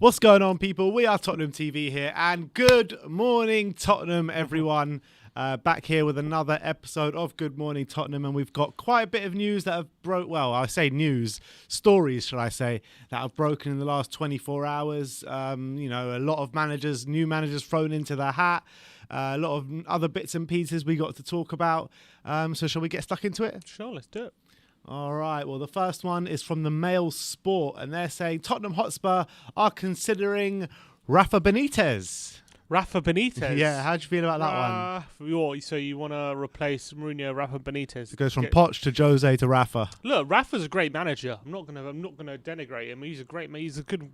What's going on, people? We are Tottenham TV here, and good morning, Tottenham, everyone. Back here with another episode of Good Morning Tottenham, and we've got quite a bit of news that have stories, shall I say, that have broken in the last 24 hours. A lot of new managers thrown into the hat, a lot of other bits and pieces we got to talk about. So shall we get stuck into it? Sure, let's do it. All right, well, the first one is from the Mail Sport, and they're saying Tottenham Hotspur are considering Rafa Benitez. Rafa Benitez? Yeah, how do you feel about that one? So you want to replace Mourinho, Rafa Benitez? It goes from Poch to Jose to Rafa. Look, Rafa's a great manager. I'm not gonna denigrate him. He's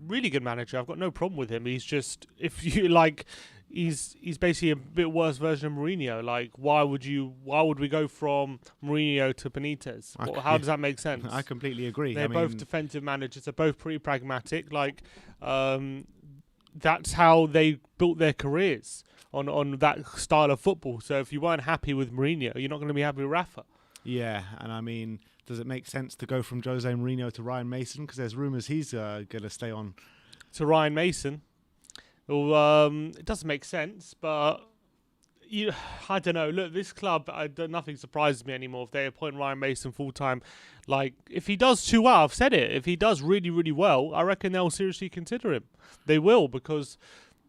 really good manager. I've got no problem with him. He's just, if you like, he's basically a bit worse version of Mourinho. Like, why would we go from Mourinho to Benitez? How does that make sense? I completely agree. They're both defensive managers. They're both pretty pragmatic. Like, that's how they built their careers on that style of football. So if you weren't happy with Mourinho, you're not going to be happy with Rafa. Yeah, and I mean, does it make sense to go from Jose Mourinho to Ryan Mason? Because there's rumours he's going to stay on. To Ryan Mason? Well, it doesn't make sense, but I don't know. Look, this club, nothing surprises me anymore if they appoint Ryan Mason full-time. Like, if he does too well, I've said it, if he does really, really well, I reckon they'll seriously consider him. They will, because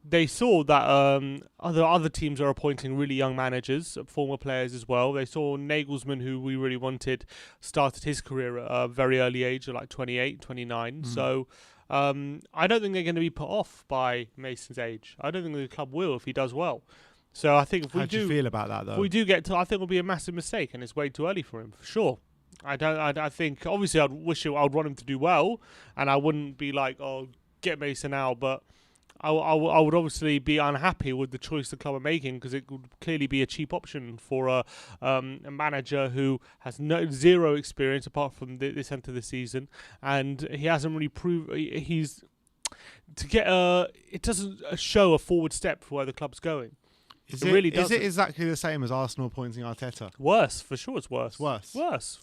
they saw that other teams are appointing really young managers, former players as well. They saw Nagelsmann, who we really wanted, started his career at a very early age, like 28, 29. So I don't think they're going to be put off by Mason's age. I don't think the club will if he does well. So I think if we How do you feel about that, though? If we do get to, I think it'll be a massive mistake, and it's way too early for him, for sure. I think, obviously, I'd want him to do well, and I wouldn't be like, oh, get Mason out, but I would obviously be unhappy with the choice the club are making, because it would clearly be a cheap option for a manager who has zero experience apart from this end of the season, and he hasn't really proved it doesn't show a forward step for where the club's going. Is it exactly the same as Arsenal appointing Arteta? Worse, for sure it's worse. Worse?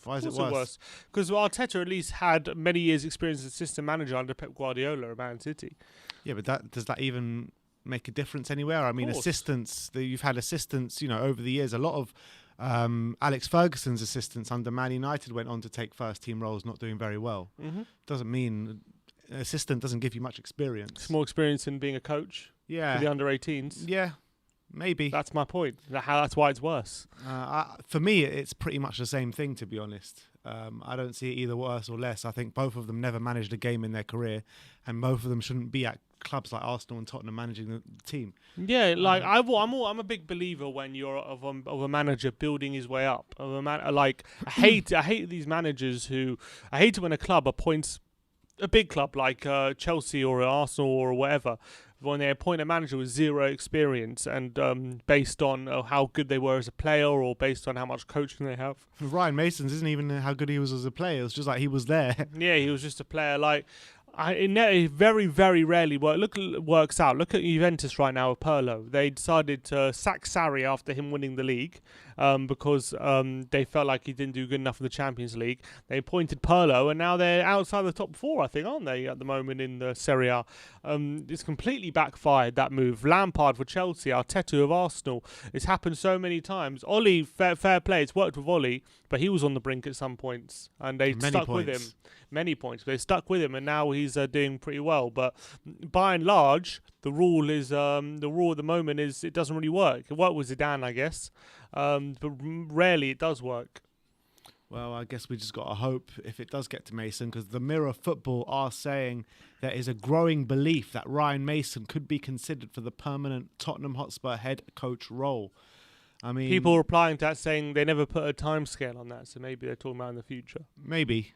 Why is it worse? Because Arteta at least had many years' experience as assistant manager under Pep Guardiola at Man City. Yeah, but does that even make a difference anywhere? I mean, assistants, you've had assistants, over the years. A lot of Alex Ferguson's assistants under Man United went on to take first-team roles, not doing very well. Mm-hmm. Doesn't mean an assistant doesn't give you much experience. It's more experience in being a coach for the under-18s. Yeah. Maybe. That's my point. That's why it's worse. For me, it's pretty much the same thing, to be honest. I don't see it either worse or less. I think both of them never managed a game in their career, and both of them shouldn't be at clubs like Arsenal and Tottenham managing the team. Yeah, like I'm a big believer when you're of a manager building his way up. I hate these managers I hate it when a club appoints a big club like Chelsea or Arsenal or whatever, when they appoint a manager with zero experience and based on how good they were as a player or based on how much coaching they have. Ryan Mason's isn't even how good he was as a player. It's just like he was there. Yeah, he was just a player. Like, it very, very rarely works out. Look at Juventus right now with Pirlo. They decided to sack Sarri after him winning the league because they felt like he didn't do good enough in the Champions League. They appointed Pirlo, and now they're outside the top 4, I think, aren't they, at the moment in the Serie A? It's completely backfired, that move. Lampard for Chelsea, Arteta of Arsenal. It's happened so many times. Oli, fair play, it's worked with Oli, but he was on the brink at some points, and they stuck with him. Many points. They stuck with him, and now he's doing pretty well. But by and large, the rule at the moment is it doesn't really work. It worked with Zidane, I guess, but rarely it does work. Well, I guess we just got to hope if it does get to Mason, because the Mirror Football are saying there is a growing belief that Ryan Mason could be considered for the permanent Tottenham Hotspur head coach role. I mean, people replying to that saying they never put a time scale on that, so maybe they're talking about in the future. Maybe.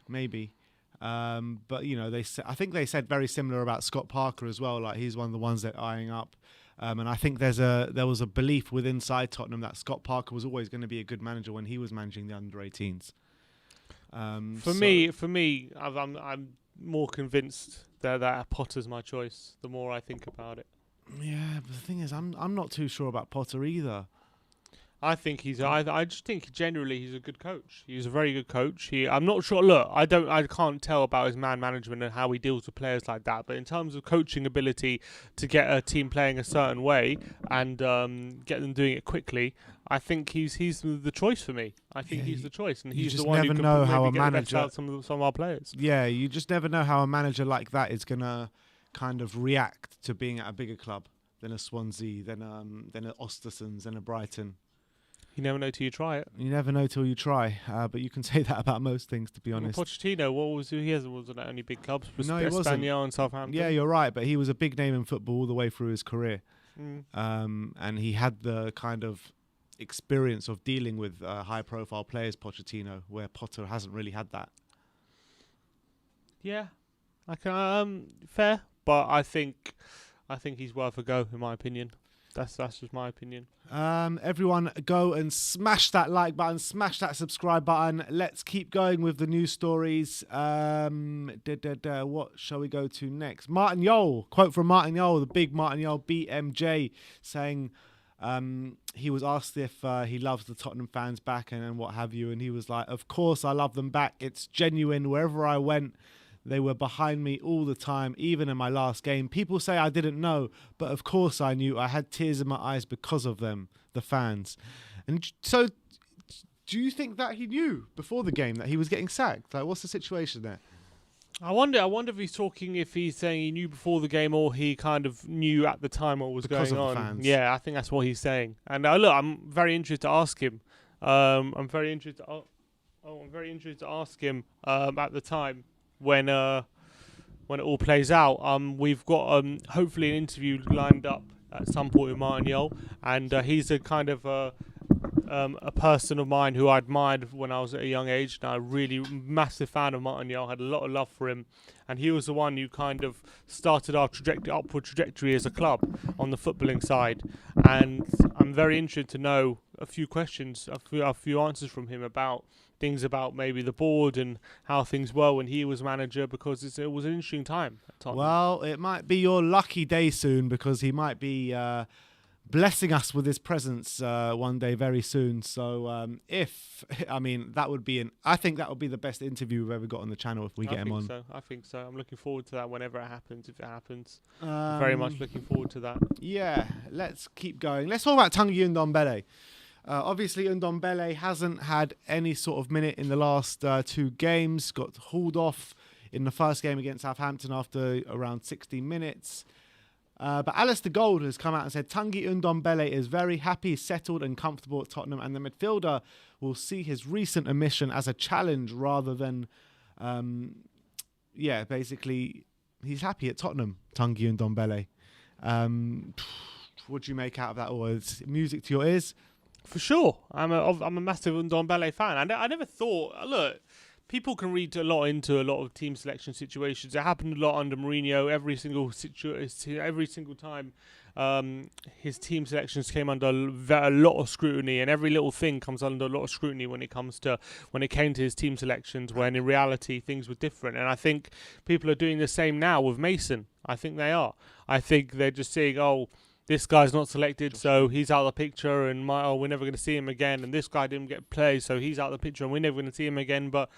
But you know, I think they said very similar about Scott Parker as well. Like, he's one of the ones they're eyeing up, and I think there was a belief within inside Tottenham that Scott Parker was always going to be a good manager when he was managing the under-18s. For me, I'm more convinced that Potter's my choice. The more I think about it. Yeah, but the thing is, I'm not too sure about Potter either. I think I just think generally he's a good coach. He's a very good coach. I'm not sure. Look, I can't tell about his man management and how he deals with players like that. But in terms of coaching ability to get a team playing a certain way and get them doing it quickly, I think he's the choice for me. I think he's the choice, and he's the one who can know how a get manager out some of our players. Yeah, you just never know how a manager like that is gonna kind of react to being at a bigger club than a Swansea, than a Ostersund's, than a Brighton. You never know till you try it. You never know till you try, but you can say that about most things, to be honest. Pochettino, wasn't at any big clubs? No, he wasn't. Espanyol and Southampton. Yeah, you're right, but he was a big name in football all the way through his career, and he had the kind of experience of dealing with high-profile players, Pochettino, where Potter hasn't really had that. Yeah, I can fair, but I think he's worth a go, in my opinion. That's just my opinion. Everyone go and smash that like button, smash that subscribe button. Let's keep going with the news stories. What shall we go to next? Martin Jol, quote from Martin Jol, the big Martin Jol, BMJ, saying he was asked if he loves the Tottenham fans back and what have you, and he was like, of course I love them back. It's genuine. Wherever I went, they were behind me all the time, even in my last game. People say I didn't know, but of course I knew. I had tears in my eyes because of them, the fans. And so, do you think that he knew before the game that he was getting sacked? Like, what's the situation there? I wonder if he's saying he knew before the game or he kind of knew at the time what was going on. The fans. Yeah, I think that's what he's saying. And look, I'm very interested to ask him. I'm very interested to ask him at the time when it all plays out. We've got hopefully an interview lined up at some point with Martin Jol, and he's a kind of a person of mine who I admired when I was at a young age, and I'm a really massive fan of Martin Jol. Had a lot of love for him, and he was the one who kind of started our upward trajectory as a club on the footballing side. And I'm very interested to know a few questions, a few answers from him about things about maybe the board and how things were when he was manager, because it was an interesting time at Tottenham. Well, it might be your lucky day soon, because he might be blessing us with his presence one day very soon. So I think that would be the best interview we've ever got on the channel if we get him on. I think so. I'm looking forward to that whenever it happens, if it happens. Very much looking forward to that. Yeah, let's keep going. Let's talk about Tanguy Ndombele. Obviously, Ndombele hasn't had any sort of minute in the last 2 games. Got hauled off in the first game against Southampton after around 60 minutes. But Alistair Gold has come out and said Tanguy Ndombele is very happy, settled and comfortable at Tottenham, and the midfielder will see his recent omission as a challenge rather than, basically, he's happy at Tottenham, Tanguy Ndombele. What do you make out of that? Or is music to your ears? For sure. I'm a massive Ndombele fan. I never thought, look, people can read a lot into a lot of team selection situations. It happened a lot under Mourinho. Every single time his team selections came under a lot of scrutiny, and every little thing comes under a lot of scrutiny when it came to his team selections, when in reality things were different. And I think people are doing the same now with Mason. I think they are. I think they're just saying, oh, this guy's not selected, so he's out of the picture, and we're never going to see him again. And this guy didn't get played, so he's out of the picture, and we're never going to see him again. But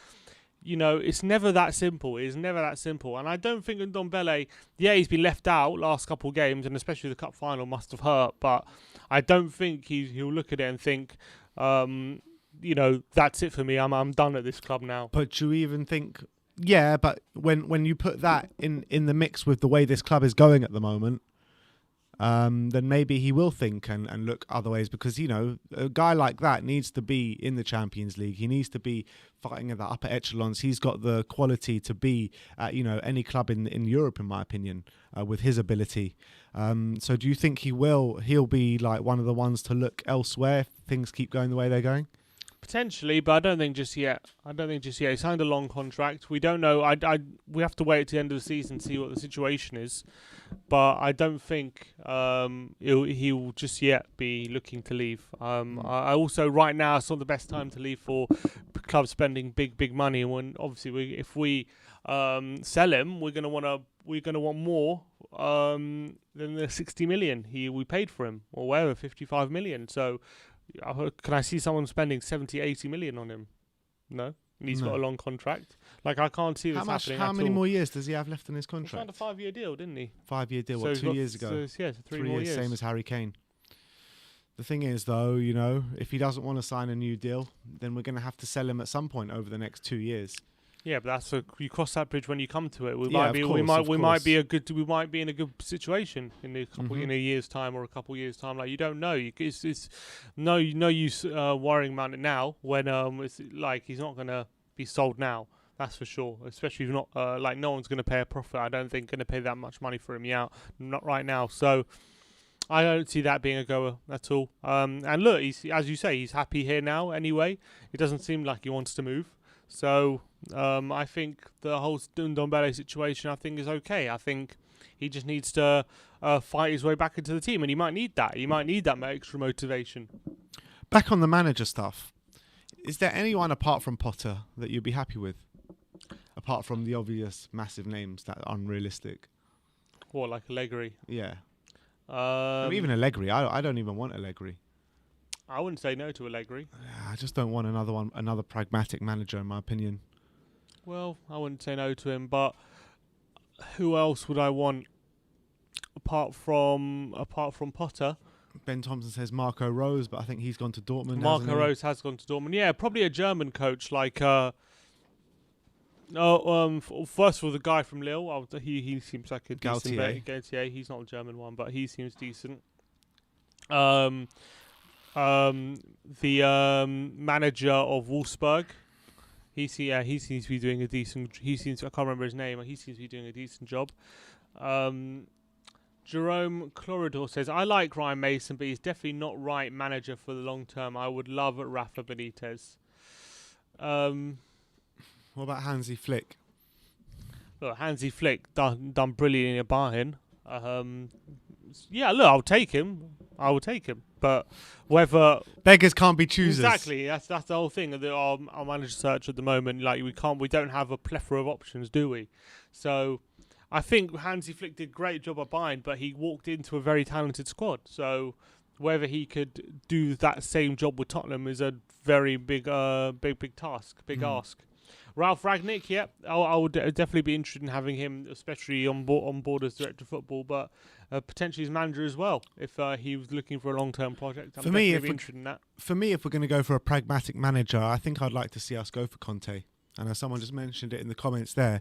it's never that simple. It is never that simple. And I don't think Ndombele, he's been left out last couple of games, and especially the cup final must have hurt. But I don't think he'll look at it and think, that's it for me. I'm done at this club now. But do you even think? Yeah, but when you put that in the mix with the way this club is going at the moment, then maybe he will think and look other ways, because a guy like that needs to be in the Champions League. He needs to be fighting at the upper echelons. He's got the quality to be at any club in Europe, in my opinion, with his ability. So do you think he'll be like one of the ones to look elsewhere if things keep going the way they're going? Potentially, but I don't think just yet. He signed a long contract. We don't know. We have to wait to the end of the season to see what the situation is. But I don't think he will just yet be looking to leave. I also, right now, it's not the best time to leave for clubs spending big money. And when obviously if we sell him, we're gonna want more than the 60 million we paid for him, or whatever, 55 million. So. Can I see someone spending 70, 80 million on him? No. And he's got a long contract. Like, I can't see this happening How many more years does he have left in his contract? He signed a 5-year deal, didn't he? 5-year deal, so 2 years ago? So 3 more years. Same as Harry Kane. The thing is, though, if he doesn't want to sign a new deal, then we're going to have to sell him at some point over the next 2 years. Yeah, but you cross that bridge when you come to it. We might be in a good situation in a year's time or a couple of years' time. Like, you don't know. It's no use worrying about it now when it's like he's not going to be sold now. That's for sure. Especially if not no one's going to pay a profit. I don't think going to pay that much money for him out, not right now. So I don't see that being a goer at all. And look, as you say, he's happy here now. Anyway, it doesn't seem like he wants to move. So I think the whole Ndombele situation, I think, is okay. I think he just needs to fight his way back into the team, and he might need that. He might need that extra motivation. Back on the manager stuff, is there anyone apart from Potter that you'd be happy with? Apart from the obvious massive names that are unrealistic? What, like Allegri? Yeah. Even Allegri. I don't even want Allegri. I wouldn't say no to Allegri. I just don't want another pragmatic manager, in my opinion. Well, I wouldn't say no to him, but who else would I want apart from Potter? Ben Thompson says Marco Rose, but I think he's gone to Dortmund. Marco Rose has gone to Dortmund. Yeah, probably a German coach like. First of all, the guy from Lille. He seems like a decent bet. Gautier. He's not a German one, but he seems decent. The manager of Wolfsburg, he seems to be doing a decent. I can't remember his name. He seems to be doing a decent job. Jerome Cloridor says, I like Ryan Mason, but he's definitely not right manager for the long term. I would love Rafa Benitez. What about Hansi Flick? Look, Hansi Flick done brilliantly at Bayern. Yeah, look, I'll take him. But whether beggars can't be choosers. Exactly, that's the whole thing of our manager search at the moment. Like, we don't have a plethora of options, do we? So I think Hansi Flick did a great job at Bayern, but he walked into a very talented squad. So whether he could do that same job with Tottenham is a very big task, ask. Ralph Ragnick, yeah, I would definitely be interested in having him, especially on board as director of football, but potentially as manager as well. If he was looking for a long-term project, I'm definitely interested in that. For me, if we're going to go for a pragmatic manager, I think I'd like to see us go for Conte. And as someone just mentioned it in the comments there,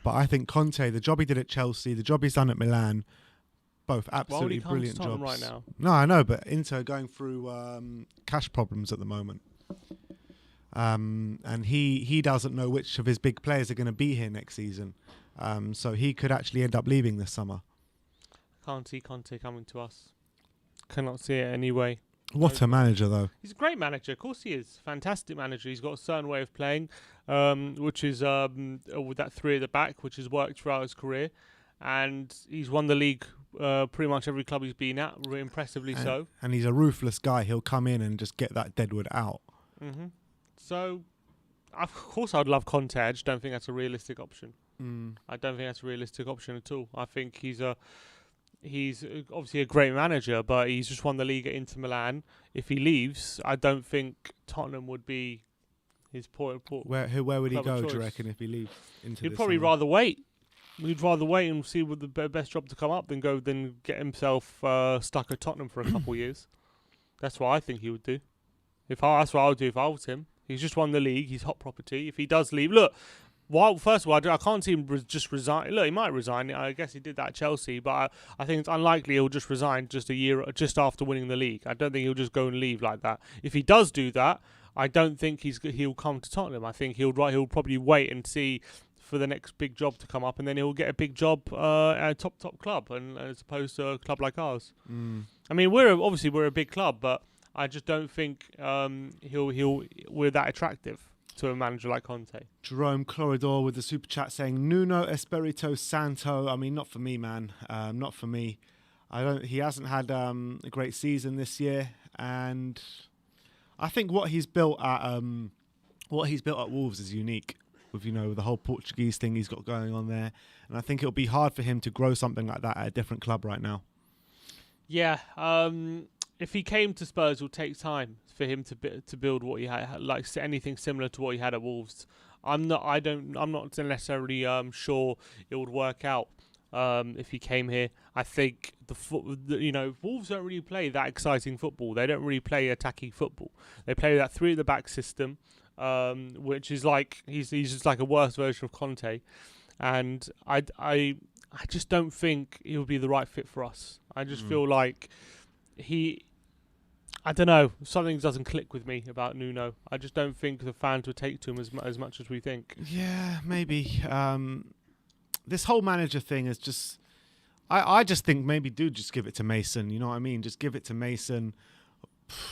but I think Conte, the job he did at Chelsea, the job he's done at Milan, both absolutely brilliant jobs. Right now? No, I know, but Inter going through cash problems at the moment. And he doesn't know which of his big players are going to be here next season. So he could actually end up leaving this summer. Can't see Conte coming to us. Cannot see it anyway. What a manager, though. He's a great manager. Of course he is. Fantastic manager. He's got a certain way of playing, which is with that three at the back, which has worked throughout his career. And he's won the league pretty much every club he's been at, impressively so. And he's a ruthless guy. He'll come in and just get that deadwood out. Mm-hmm. So, of course, I'd love Conte. I just don't think that's a realistic option. I don't think that's a realistic option at all. I think he's obviously a great manager, but he's just won the league at Inter Milan. If he leaves, I don't think Tottenham would be his port. Where would he go, do you reckon, if he leaves? He'd probably rather wait. He'd rather wait and see what the best job to come up than get himself stuck at Tottenham for a couple of years. That's what I think he would do. That's what I would do if I was him. He's just won the league. He's hot property. If he does leave, look. Well, first of all, I can't see him just resign. Look, he might resign. I guess he did that at Chelsea, but I think it's unlikely he'll just resign just after winning the league. I don't think he'll just go and leave like that. If he does do that, I don't think he'll come to Tottenham. I think he'll probably wait and see for the next big job to come up, and then he'll get a big job at a top club, and as opposed to a club like ours. I mean, we're a big club, but I just don't think we're that attractive to a manager like Conte. Jerome Cloridor with the super chat saying Nuno Espirito Santo. I mean, not for me, man. Not for me. He hasn't had a great season this year, and I think what he's built at Wolves is unique. With the whole Portuguese thing he's got going on there, and I think it'll be hard for him to grow something like that at a different club right now. Yeah. If he came to Spurs, it would take time for him to build what he had, like anything similar to what he had at Wolves. I'm not necessarily sure it would work out if he came here. I think Wolves don't really play that exciting football. They don't really play attacking football. They play that three at the back system, which is like he's just like a worse version of Conte, and I just don't think he would be the right fit for us. I just feel like I don't know. Something doesn't click with me about Nuno. I just don't think the fans would take to him as much as we think. Yeah, maybe. This whole manager thing is just... I just think maybe just give it to Mason. You know what I mean? Just give it to Mason.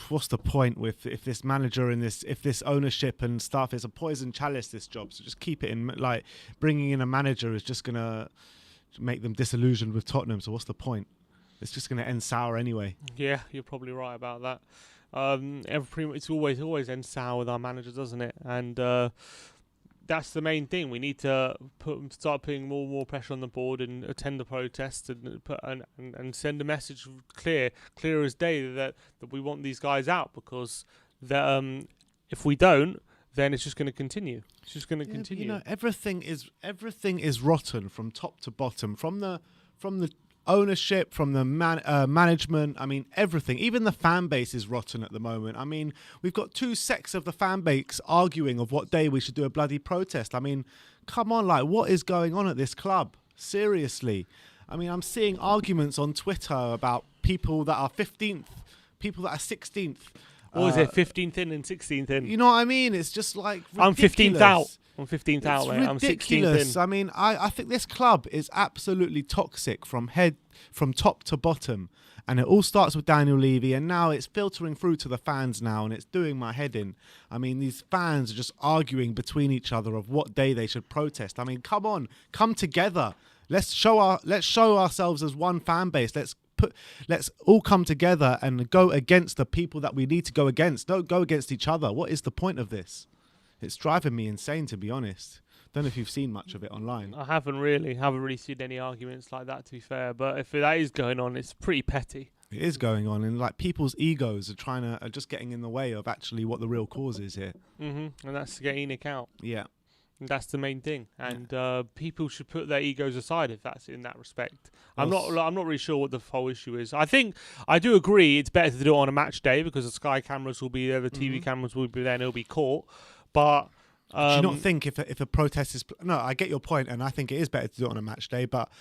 What's the point if this manager and if this ownership and stuff is a poison chalice, this job? So just keep it in. Like, bringing in a manager is just going to make them disillusioned with Tottenham. So what's the point? It's just going to end sour anyway. Yeah, you're probably right about that. It's always ends sour with our manager, doesn't it? And that's the main thing. We need to start putting more and more pressure on the board and attend the protests and send a message clear as day that we want these guys out, because if we don't, then it's just going to continue. It's just going to continue. Everything is rotten from top to bottom, from the ownership, from the management. I mean, everything. Even the fan base is rotten at the moment. I mean, we've got two sects of the fan base arguing of what day we should do a bloody protest. I mean, come on, like, what is going on at this club? Seriously. I mean, I'm seeing arguments on Twitter about people that are 15th, people that are 16th. Or is it 15th in and 16th in? You know what I mean? It's just like ridiculous. I'm 15th out. I'm 15th out, mate. I'm 16th in. I mean, I think this club is absolutely toxic from top to bottom. And it all starts with Daniel Levy, and now it's filtering through to the fans now, and it's doing my head in. I mean, these fans are just arguing between each other of what day they should protest. I mean, come on, come together. Let's show ourselves as one fan base. Let's all come together and go against the people that we need to go against. Don't go against each other. What is the point of this? It's driving me insane, to be honest. Don't know if you've seen much of it online. I haven't really seen any arguments like that, to be fair. But if that is going on, it's pretty petty. It is going on, and like people's egos are just getting in the way of actually what the real cause is here. And that's to get ENIC out. Yeah. And that's the main thing, and people should put their egos aside if that's in that respect. I'm not really sure what the whole issue is. I do agree it's better to do it on a match day, because the Sky cameras will be there, the TV cameras will be there, and it'll be caught. But do you not think if a protest is... No, I get your point, and I think it is better to do it on a match day, but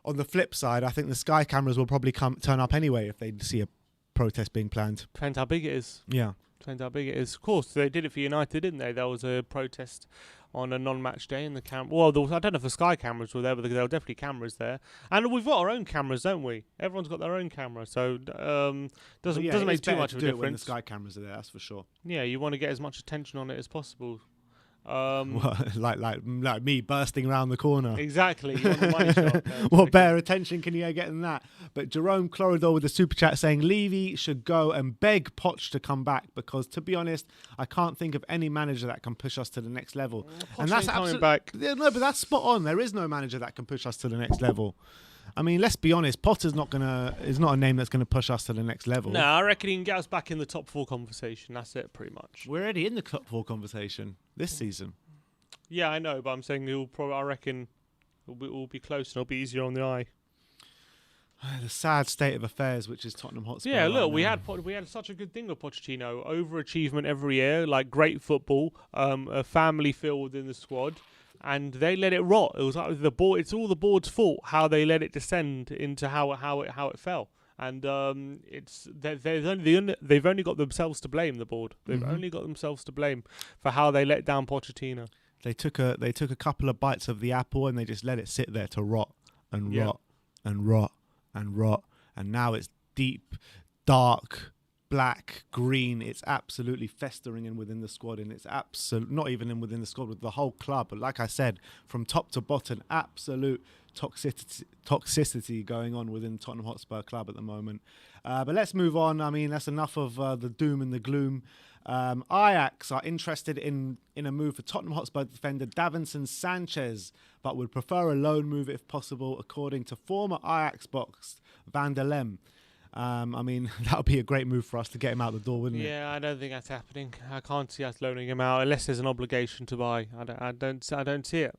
on the flip side, I think the Sky cameras will probably turn up anyway if they see a protest being planned. Depends how big it is. Yeah. Depends how big it is. Of course, they did it for United, didn't they? There was a protest on a non-match day in the camera. Well, I don't know if the Sky cameras were there, but there were definitely cameras there. And we've got our own cameras, don't we? Everyone's got their own camera, so doesn't make too much of a difference. When the Sky cameras are there, that's for sure. Yeah, you want to get as much attention on it as possible. Like me bursting around the corner. Exactly. You want the money shot. What better attention can you get than that? But Jerome Cloridor with the super chat saying Levy should go and beg Poch to come back, because to be honest, I can't think of any manager that can push us to the next level. And that's coming back. Yeah, no, but that's spot on. There is no manager that can push us to the next level. I mean, let's be honest. Potter's is not a name that's gonna push us to the next level. No, I reckon he can get us back in the top 4 conversation. That's it, pretty much. We're already in the top 4 conversation this season. Yeah, I know, but I'm saying I reckon it'll be close and it'll be easier on the eye. The sad state of affairs, which is Tottenham Hotspur. Yeah, look, we now. had such a good thing with Pochettino. Overachievement every year, like great football, a family feel within the squad. And they let it rot. It was like the board. It's all the board's fault how they let it descend into how it fell. And they've only got themselves to blame. The board. They've only got themselves to blame for how they let down Pochettino. They took a couple of bites of the apple and they just let it sit there to rot and rot and rot and rot. And now it's deep, dark, black, green. It's absolutely festering in within the squad, and it's not even in within the squad, with the whole club. But like I said, from top to bottom, absolute toxicity going on within Tottenham Hotspur club at the moment. But let's move on. I mean, that's enough of the doom and the gloom. Ajax are interested in a move for Tottenham Hotspur defender Davinson Sanchez, but would prefer a loan move if possible, according to former Ajax boss Van der Lem. I mean, that would be a great move for us to get him out the door, wouldn't it? Yeah, I don't think that's happening. I can't see us loaning him out unless there's an obligation to buy. I don't see it.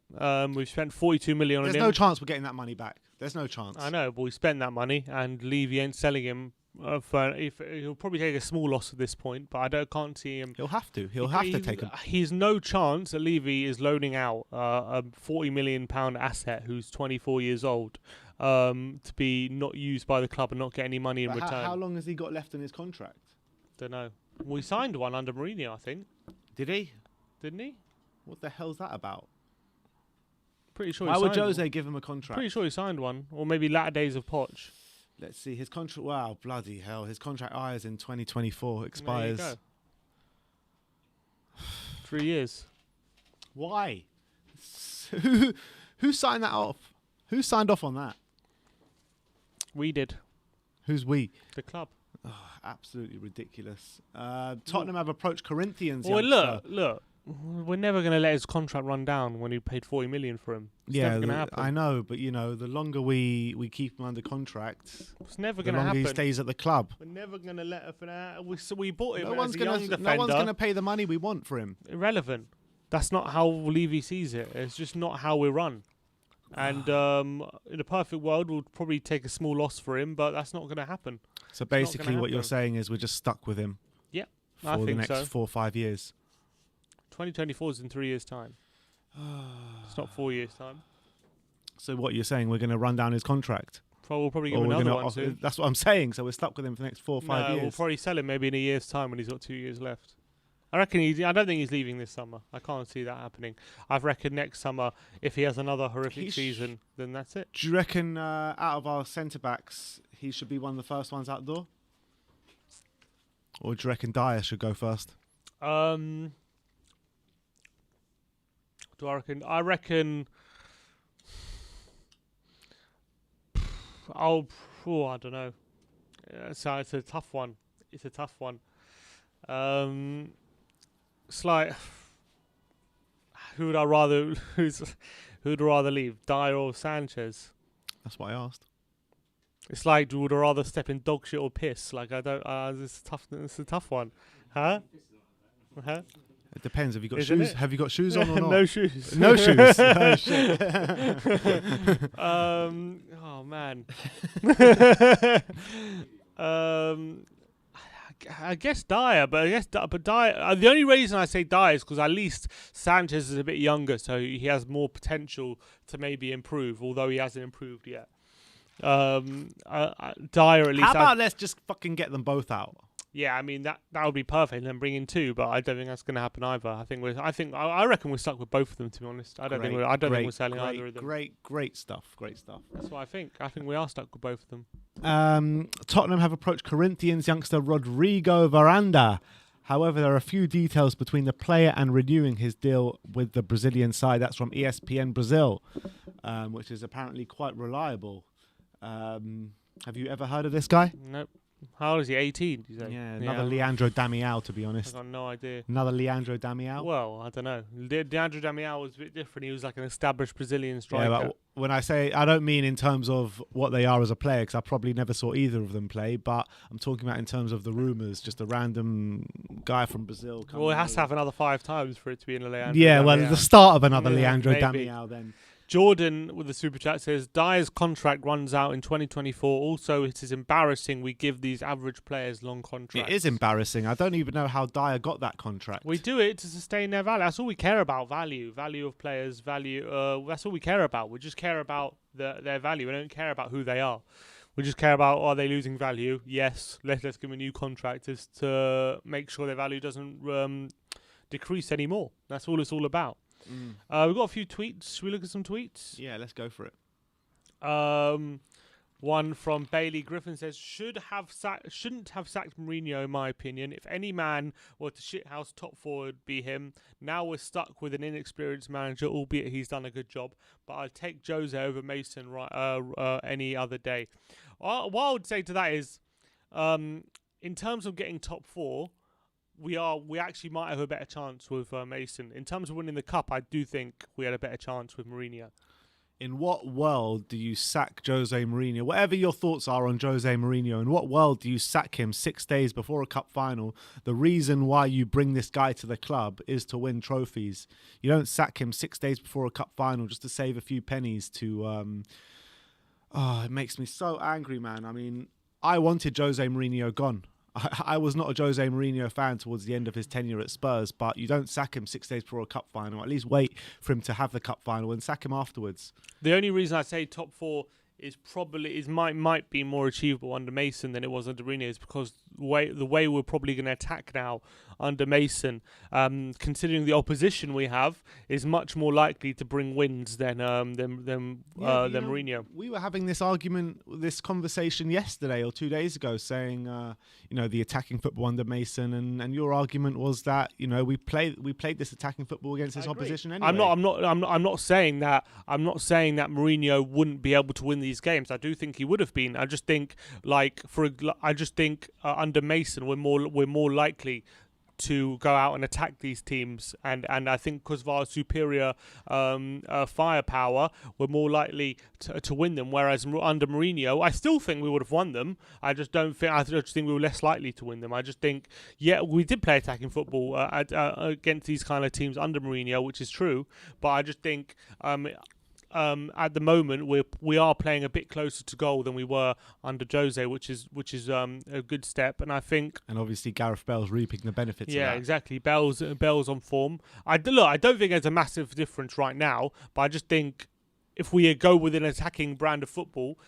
We've spent 42 million on him. There's no chance we're getting that money back. There's no chance. I know, but we spent that money, and Levy ain't selling him. He'll probably take a small loss at this point, but I can't see him. He'll have to. He'll have to take him. He's no chance that Levy is loaning out a £40 million asset who's 24 years old. To be not used by the club and not get any money in return. How long has he got left in his contract? Don't know. We signed one under Mourinho, I think. Did he? Didn't he? What the hell's that about? Pretty sure. Why would Jose give him a contract? Pretty sure he signed one, or maybe latter days of Poch. Let's see his contract. Wow, bloody hell! His contract expires in 2024. Expires. There you go. 3 years. Why? Who signed that off? Who signed off on that? We did. Who's we? The club. Oh, absolutely ridiculous. Tottenham have approached Corinthians. Well, look. We're never going to let his contract run down when he paid 40 million for him. It's never going to happen. I know, but the longer we keep him under contract, it's never going to happen. The longer he stays at the club. We're never going to let him. We bought him No as one's a young defender. No one's going to pay the money we want for him. Irrelevant. That's not how Levy sees it. It's just not how we run. And in a perfect world, we'll probably take a small loss for him, but that's not going to happen. So basically what you're saying is we're just stuck with him. Yeah, for the next 4 or 5 years. 2024 is in 3 years' time. It's not 4 years' time. So what you're saying, we're going to run down his contract? We'll probably give him another one soon. That's what I'm saying. So we're stuck with him for the next 4 or 5 years. We'll probably sell him maybe in a year's time when he's got 2 years left. I don't think he's leaving this summer. I can't see that happening. I reckon next summer, if he has another horrific season, then that's it. Do you reckon out of our centre-backs, he should be one of the first ones out the door? Or do you reckon Dyer should go first? Do I reckon? I reckon... I don't know. So it's a tough one. It's like, who would I rather leave, Dyer or Sanchez? That's what I asked. It's like, would I rather step in dog shit or piss? Like, I don't. It's a tough one, huh? It depends. Have you got shoes? Have you got shoes on or not? No shoes. No shoes. Oh shit. Oh man. I guess Dyer, but Dyer. The only reason I say Dyer is because at least Sanchez is a bit younger, so he has more potential to maybe improve, although he hasn't improved yet. Dyer at least. How about let's just fucking get them both out? Yeah, I mean that would be perfect, and then bring in 2, but I don't think that's going to happen either. I reckon we're stuck with both of them, to be honest. I don't think we're selling either of them. Great stuff. That's what I think. I think we are stuck with both of them. Tottenham have approached Corinthians youngster Rodrigo Varanda. However, there are a few details between the player and renewing his deal with the Brazilian side. That's from ESPN Brazil, which is apparently quite reliable. Have you ever heard of this guy? Nope. How old is he? 18, did you say? Yeah, another Leandro Damião, to be honest. I've got no idea. Another Leandro Damião? Well, I don't know. Leandro Damião was a bit different. He was like an established Brazilian striker. Yeah, but when I say, I don't mean in terms of what they are as a player, because I probably never saw either of them play, but I'm talking about in terms of the rumours, just a random guy from Brazil. Well, it has to have another 5 times for it to be in a Leandro Yeah, Damião. well, the start of another Leandro maybe. Damião then. Jordan with the super chat says Dyer's contract runs out in 2024. Also, it is embarrassing we give these average players long contracts. It is embarrassing. I don't even know how Dyer got that contract. We do it to sustain their value. That's all we care about. Value of players. Value. That's all we care about. We just care about their value. We don't care about who they are. We just care about, are they losing value? Yes. Let's give them a new contract to make sure their value doesn't decrease anymore. That's all it's all about. We've got a few tweets. Should we look at some tweets? Yeah, let's go for it. One from Bailey Griffin says, shouldn't have sacked Mourinho, in my opinion. If any man were to shithouse top four, it'd be him. Now we're stuck with an inexperienced manager, albeit he's done a good job. But I'd take Jose over Mason any other day. What I would say to that is, in terms of getting top four, we actually might have a better chance with Mason. In terms of winning the cup, I do think we had a better chance with Mourinho. In what world do you sack Jose Mourinho? Whatever your thoughts are on Jose Mourinho, in what world do you sack him 6 days before a cup final? The reason why you bring this guy to the club is to win trophies. You don't sack him 6 days before a cup final just to save a few pennies to... it makes me so angry, man. I mean, I wanted Jose Mourinho gone. I was not a Jose Mourinho fan towards the end of his tenure at Spurs, but you don't sack him 6 days before a cup final. At least wait for him to have the cup final and sack him afterwards. The only reason I say top four might be more achievable under Mason than it was under Mourinho is because the way we're probably going to attack now under Mason, considering the opposition we have, is much more likely to bring wins than Mourinho. We were having this conversation yesterday or 2 days ago, saying the attacking football under Mason, and your argument was that we played this attacking football against this opposition anyway. I'm not saying that Mourinho wouldn't be able to win these games. I do think he would have been. I just think under Mason we're more likely to go out and attack these teams, and I think because of our superior firepower, we're more likely to win them. Whereas under Mourinho, I still think we would have won them. I just think we were less likely to win them. I just think, we did play attacking football against these kind of teams under Mourinho, which is true. But I just think at the moment we are playing a bit closer to goal than we were under Jose, which is a good step, and I think. And obviously Gareth Bale's reaping the benefits. Yeah, of that. Exactly. Bale's on form. I don't think there's a massive difference right now, but I just think if we go with an attacking brand of football,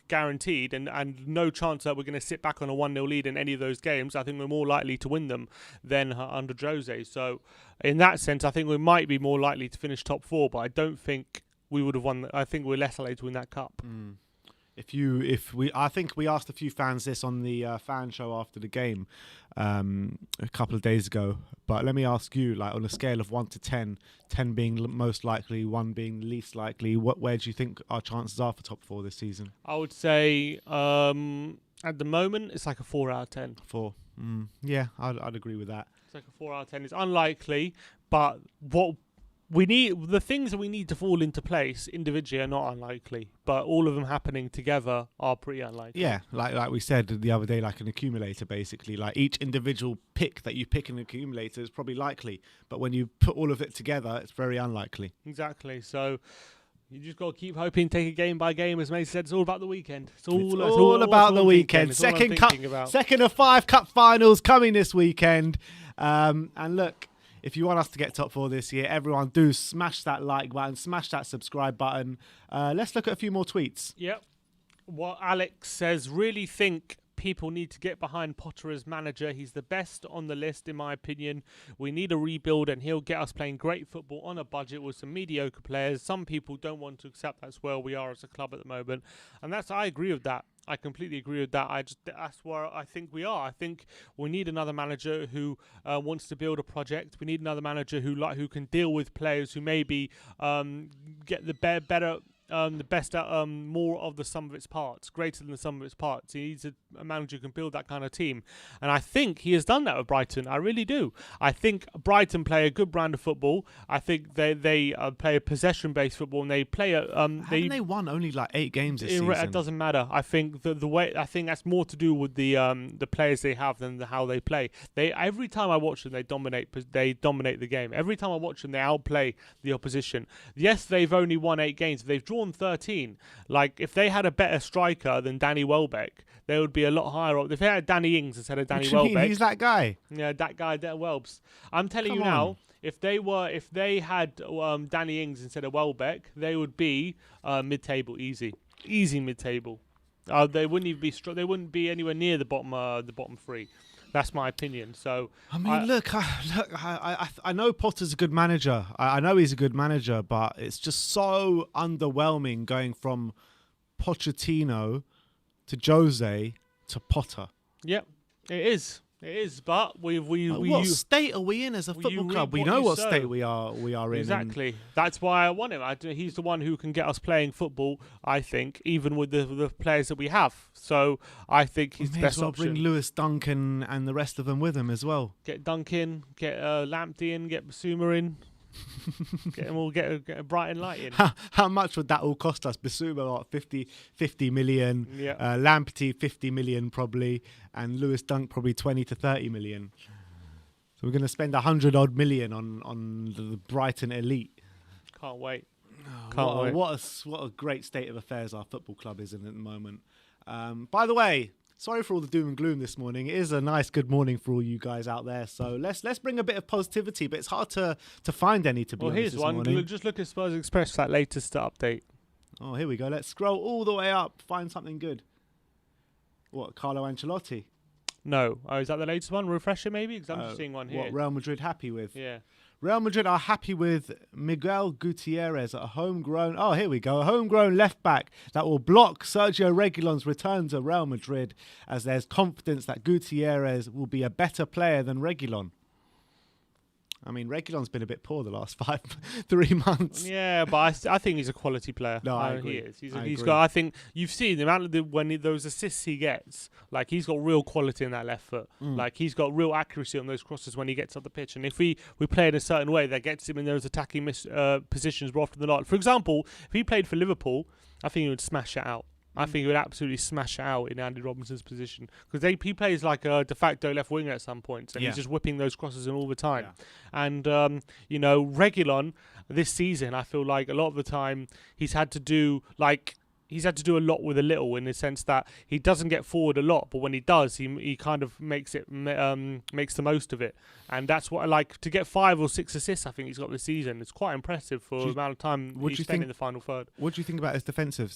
guaranteed, and no chance that we're going to sit back on a 1-0 lead in any of those games, I think we're more likely to win them than under Jose. So, in that sense, I think we might be more likely to finish top four, but I don't think we would have won. I think we're less likely to win that cup. I think we asked a few fans this on the fan show after the game a couple of days ago. But let me ask you, on a scale of 1 to 10, 10 being most likely, 1 being least likely, where do you think our chances are for top four this season? I would say at the moment it's like a 4 out of 10. 4. Yeah, I'd agree with that. It's like a 4 out of 10. It's unlikely, but the things that we need to fall into place individually are not unlikely, but all of them happening together are pretty unlikely. Yeah, like we said the other day, like an accumulator, basically. Like each individual pick that you pick in an accumulator is probably likely, but when you put all of it together, it's very unlikely. Exactly. So you just got to keep hoping, take it game by game. As Mason said, it's all about the weekend. It's all about the weekend. Second of 5 cup finals coming this weekend. And look, if you want us to get top four this year, everyone do smash that like button, smash that subscribe button. Let's look at a few more tweets. Yep. What Alex says, really think people need to get behind Potter as manager. He's the best on the list, in my opinion. We need a rebuild, and he'll get us playing great football on a budget with some mediocre players. Some people don't want to accept that's where we are as a club at the moment, and I agree with that. I completely agree with that. That's where I think we are. I think we need another manager who wants to build a project. We need another manager who can deal with players who maybe get the better. The best at more of the sum of its parts, greater than the sum of its parts. He needs a manager who can build that kind of team, and I think he has done that with Brighton. I really do. I think Brighton play a good brand of football. I think they play a possession-based football, and they play a. Haven't they won only like 8 games this season? It doesn't matter. I think the way I think that's more to do with the players they have than how they play. Every time I watch them, they dominate the game. Every time I watch them, they outplay the opposition. Yes, they've only won 8 games. They've drawn 13. Like, if they had a better striker than Danny Welbeck, they would be a lot higher up. If they had Danny Ings instead of Danny Welbeck, he's that guy. Yeah, that guy, that Welbs. I'm telling you now, if they had Danny Ings instead of Welbeck, they would be mid-table, easy mid-table. They wouldn't even be they wouldn't be anywhere near the bottom 3. That's my opinion. So I mean, I know Potter's a good manager. I know he's a good manager, but it's just so underwhelming going from Pochettino to Jose to Potter. Yep, it is. It is, but what state are we in as a football club? We know what state we are in. Exactly. That's why I want him. He's the one who can get us playing football, I think, even with the players that we have. So I think he's the best option. Bring Lewis Duncan and the rest of them with him as well. Get Duncan, get Lamptey in, get Basuma in. Get them all, get a Brighton light in. How much would that all cost us? Basuma, what, 50 million. Yeah. Lamptey, 50 million probably. And Lewis Dunk, probably 20 to 30 million. So we're going to spend 100-odd million on the Brighton elite. Can't wait. Can't wait. What a great state of affairs our football club is in at the moment. By the way, sorry for all the doom and gloom this morning. It is a nice good morning for all you guys out there. So let's bring a bit of positivity, but it's hard to find any, to be honest, here's one. Morning. Just look at Spurs Express, that latest update. Oh, here we go. Let's scroll all the way up, find something good. What, Carlo Ancelotti? No. Oh, is that the latest one? Refresh it maybe? Because I'm just seeing one here. What Real Madrid happy with? Yeah. Real Madrid are happy with Miguel Gutierrez, a homegrown left back that will block Sergio Reguilon's return to Real Madrid, as there's confidence that Gutierrez will be a better player than Reguilon. I mean, Reguilon's been a bit poor the last 3 months. Yeah, but I think he's a quality player. No, I agree. He is. He's got. I think you've seen the amount of those assists he gets. Like, he's got real quality in that left foot. Like, he's got real accuracy on those crosses when he gets up the pitch. And if we play in a certain way that gets him in those attacking positions more often than not. For example, if he played for Liverpool, I think he would smash it out. I think he would absolutely smash it out in Andy Robinson's position, because he plays like a de facto left winger at some points, and he's just whipping those crosses in all the time. Yeah. And Reguilon this season, I feel like a lot of the time he's had to do a lot with a little, in the sense that he doesn't get forward a lot, but when he does, he kind of makes the most of it. And that's what I like. To get 5 or 6 assists, I think he's got this season. It's quite impressive for the amount of time he's spent in the final third. What do you think about his defensive?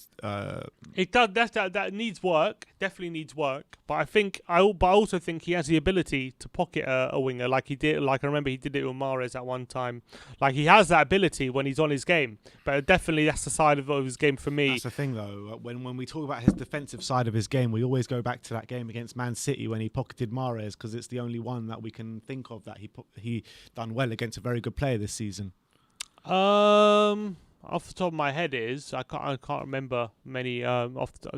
It does. That needs work. Definitely needs work. But I also think he has the ability to pocket a winger, like he did. Like, I remember he did it with Mahrez at one time. Like, he has that ability when he's on his game. But definitely that's the side of his game for me. That's the thing, though. When we talk about his defensive side of his game, we always go back to that game against Man City when he pocketed Mahrez, because it's the only one that we can think of that he done well against a very good player this season. Off the top of my head I can't remember many off the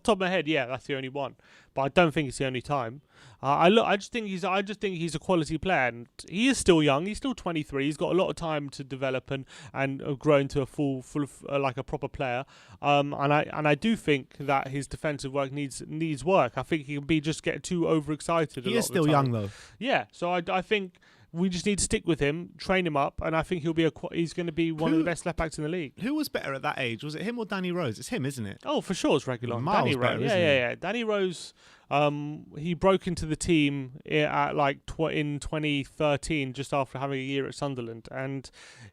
top of my head. Yeah, that's the only one, but I don't think it's the only time. I just think he's a quality player, and he is still young. He's still 23. He's got a lot of time to develop and grow into a full like a proper player. And I do think that his defensive work needs work. I think he can get too overexcited. He is still young though. Yeah, so I think We just need to stick with him, train him up, and I think he's going to be one of the best left backs in the league. Who was better at that age? Was it him or Danny Rose? It's him, isn't it? Oh, for sure, it's Reguilon. Miles Danny better, Rose, isn't he? yeah. Danny Rose, he broke into the team at like in 2013, just after having a year at Sunderland, and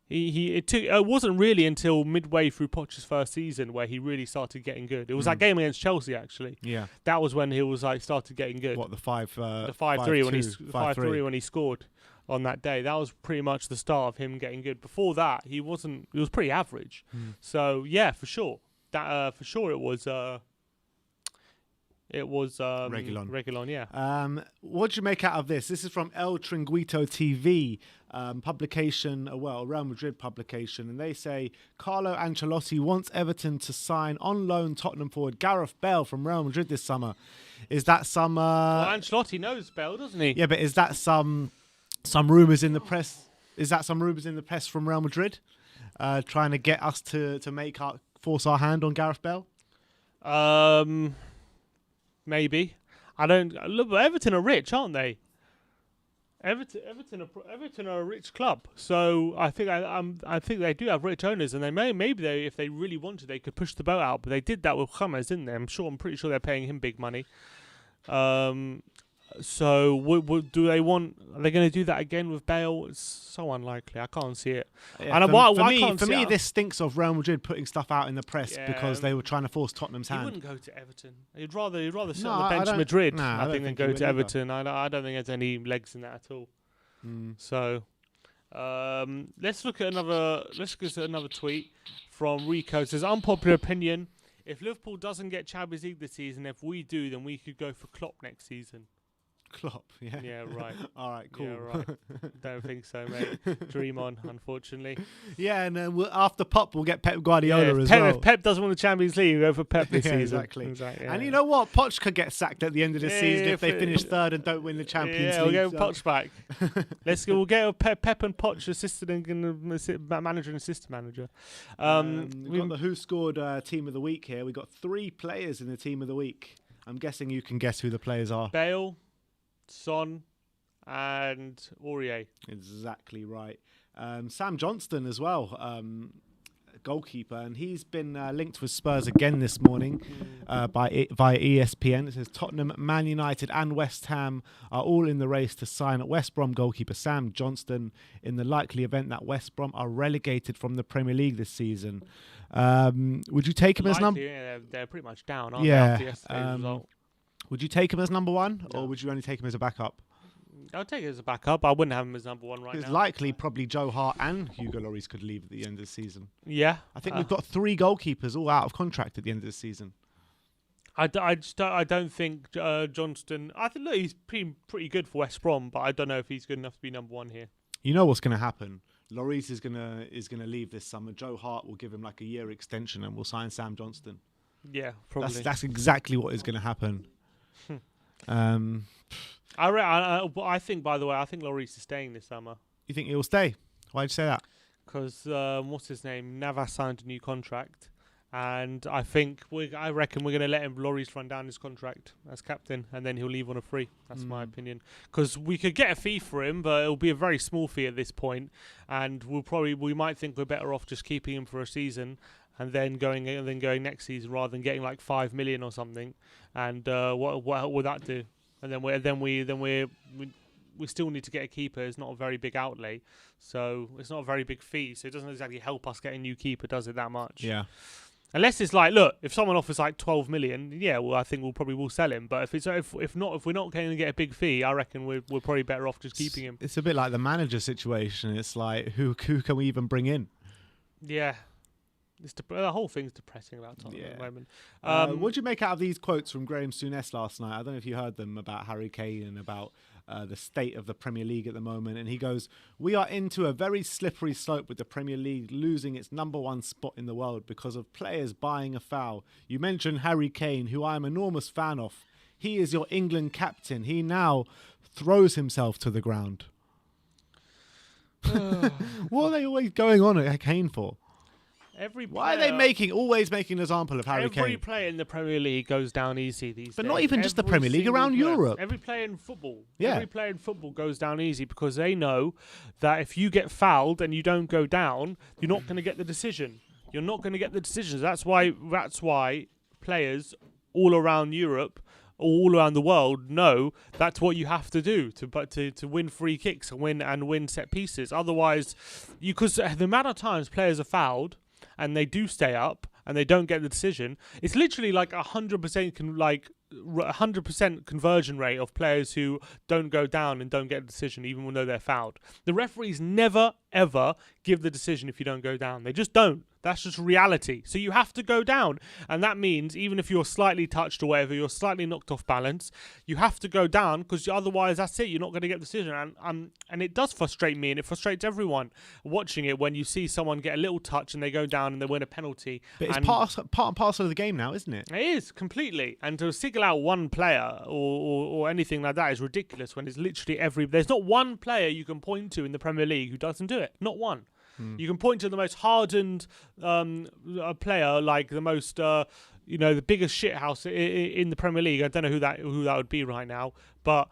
it wasn't really until midway through Poch's first season where he really started getting good. It was that game against Chelsea, actually. Yeah, that was when he was like started getting good. What, the 5-3 when he scored on that day. That was pretty much the start of him getting good. Before that, he was pretty average. So yeah, for sure. That it was Reguilon, yeah. What do you make out of this? This is from El Tringuito TV, publication, a Real Madrid publication, and they say Carlo Ancelotti wants Everton to sign on loan Tottenham forward Gareth Bale from Real Madrid this summer. Is that some? Well, Ancelotti knows Bale, doesn't he? Yeah, but is that some rumours in the press? Is that some rumours in the press from Real Madrid, trying to get us to force our hand on Gareth Bale? Maybe. I don't look. Everton are rich, aren't they? Everton are a rich club, so I think they do have rich owners, and if they really wanted, they could push the boat out. But they did that with James, didn't they? I'm pretty sure they're paying him big money. So do they want? Are they going to do that again with Bale? It's so unlikely. I can't see it. Yeah, and for me, this stinks of Real Madrid putting stuff out in the press because they were trying to force Tottenham's hand. He wouldn't go to Everton. He'd rather sit on the bench in Madrid, I think, than go to Everton. I don't think there's any legs in that at all. So let's look at another tweet from Rico. It says, unpopular opinion: if Liverpool doesn't get Champions League this season, if we do, then we could go for Klopp next season. Klopp, yeah. Yeah, right. All right, cool. Yeah, right. Don't think so, mate. Dream on, unfortunately. Yeah, and after Pop, we'll get Pep Guardiola as well. If Pep doesn't win the Champions League, we'll go for Pep this season. Exactly. Yeah. And you know what? Poch could get sacked at the end of the season if they finish third and don't win the Champions League. We'll get Poch back. We'll get Pep and Poch assistant manager and assistant manager. We've got the Who Scored Team of the Week here. We've got 3 players in the Team of the Week. I'm guessing you can guess who the players are. Bale, Son, and Aurier. Exactly right. Sam Johnston as well, goalkeeper, and he's been linked with Spurs again this morning via ESPN. It says Tottenham, Man United and West Ham are all in the race to sign at West Brom goalkeeper Sam Johnston in the likely event that West Brom are relegated from the Premier League this season. Would you take him as number? Yeah, they're pretty much down, aren't they, after yesterday's result? Would you take him as number 1, or would you only take him as a backup? I'll take it as a backup. I wouldn't have him as number 1 right now. It's likely probably Joe Hart and Hugo Lloris could leave at the end of the season. Yeah. I think we've got 3 goalkeepers all out of contract at the end of the season. I don't think Johnston... I think, look, he's pretty good for West Brom, but I don't know if he's good enough to be number 1 here. You know what's going to happen? Lloris is gonna leave this summer. Joe Hart will give him like a year extension and we'll sign Sam Johnston. Yeah, probably. That's exactly what is going to happen. I think, by the way, Lloris is staying this summer. You think he'll stay? Why'd you say that? Because what's his name? Navas signed a new contract, and I reckon we're going to let Lloris run down his contract as captain, and then he'll leave on a free. That's my opinion. Because we could get a fee for him, but it'll be a very small fee at this point, and we might think we're better off just keeping him for a season. And then going next season rather than getting like 5 million or something, and what would that do? And then we still need to get a keeper. It's not a very big outlay, so it's not a very big fee. So it doesn't exactly help us get a new keeper, does it? That much? Yeah. Unless it's like, look, if someone offers like 12 million, yeah, well, I think we'll sell him. But if we're not going to get a big fee, I reckon we're probably better off just keeping him. It's a bit like the manager situation. It's like who can we even bring in? Yeah. The whole thing's depressing about Tottenham at the moment. What did you make out of these quotes from Graham Souness last night? I don't know if you heard them about Harry Kane and about the state of the Premier League at the moment. And he goes, "We are into a very slippery slope with the Premier League losing its number 1 spot in the world because of players buying a foul. You mentioned Harry Kane, who I am an enormous fan of. He is your England captain. He now throws himself to the ground." What are they always going on at Kane for? Why are they always making an example of Harry Kane? Every player in the Premier League goes down easy these days. But not even just the Premier League, around Europe. Every player in football. Yeah. Every player in football goes down easy because they know that if you get fouled and you don't go down, you're not going to get the decision. You're not going to get the decisions. That's why players all around Europe, all around the world, know that's what you have to do to win free kicks and win set pieces. Otherwise, because the amount of times players are fouled and they do stay up and they don't get the decision, it's literally like 100% conversion rate of players who don't go down and don't get a decision even though they're fouled. The referees never ever give the decision if you don't go down. They just don't. That's just reality. So you have to go down. And that means even if you're slightly touched or whatever, you're slightly knocked off balance, you have to go down because otherwise that's it. You're not going to get the decision. And it does frustrate me and it frustrates everyone watching it when you see someone get a little touch and they go down and they win a penalty. But it's part and parcel of the game now, isn't it? It is, completely. And to single out one player or anything like that is ridiculous when it's literally there's not one player you can point to in the Premier League who doesn't do it. Not one. You can point to the most hardened player, like the most, the biggest shithouse in the Premier League. I don't know who that would be right now, but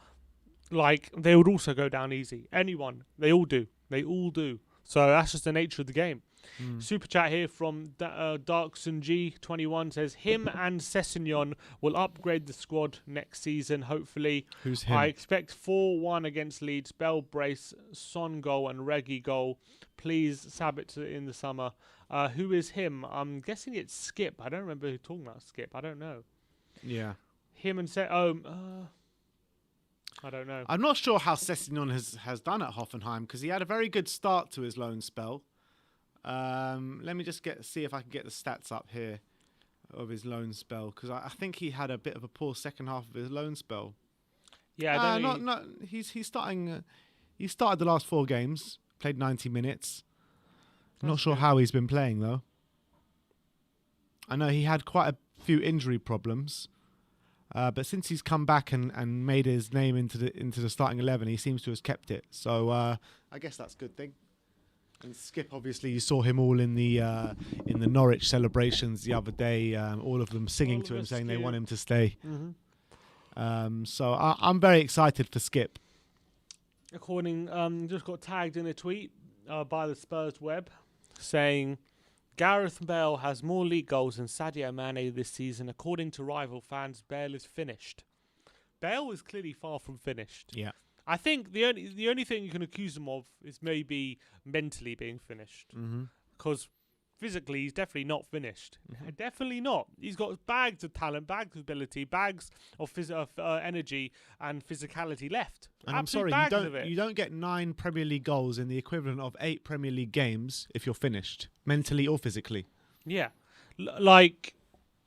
like they would also go down easy. Anyone, they all do. So that's just the nature of the game. Super chat here from Darkson G21 says him and Sessegnon will upgrade the squad next season. Hopefully, who's him? I expect 4-1 against Leeds. Bell brace, Son goal and Reggie goal. Please Sabit in the summer. Who is him? I'm guessing it's Skip. I don't remember who talking about Skip. I don't know. Yeah, him and I don't know. I'm not sure how Sessegnon has done at Hoffenheim because he had a very good start to his loan spell. Let me just see if I can get the stats up here of his loan spell because I think he had a bit of a poor second half of his loan spell. Yeah, he's starting. He started the last 4 games, played 90 minutes. Not sure how he's been playing though. I know he had quite a few injury problems, but since he's come back and made his name into the starting 11, he seems to have kept it. So I guess that's a good thing. And Skip, obviously, you saw him all in the Norwich celebrations the other day. All of them singing to him, saying they want him to stay. Mm-hmm. So I'm very excited for Skip. Just got tagged in a tweet by the Spurs web saying Gareth Bale has more league goals than Sadio Mane this season. According to rival fans, Bale is finished. Bale is clearly far from finished. Yeah. I think the only thing you can accuse him of is maybe mentally being finished. Because physically, he's definitely not finished. Definitely not. He's got bags of talent, bags of ability, bags of energy and physicality left. And I'm sorry, you don't get 9 Premier League goals in the equivalent of 8 Premier League games if you're finished, mentally or physically. Yeah.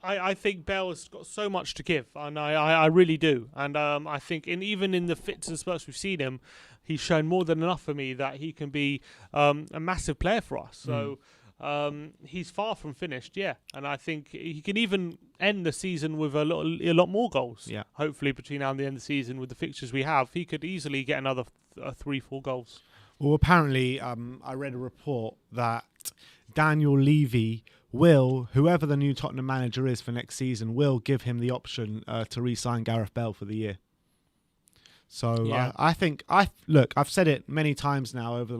I think Bale has got so much to give, and I really do. And I think even in the fits and spurts we've seen him, he's shown more than enough for me that he can be a massive player for us. So he's far from finished, yeah. And I think he can even end the season with a lot more goals. Yeah. Hopefully between now and the end of the season with the fixtures we have, he could easily get another 3-4 goals. Well, apparently I read a report that Daniel Levy whoever the new Tottenham manager is for next season, will give him the option to re-sign Gareth Bale for the year. So yeah. I think I've said it many times now over the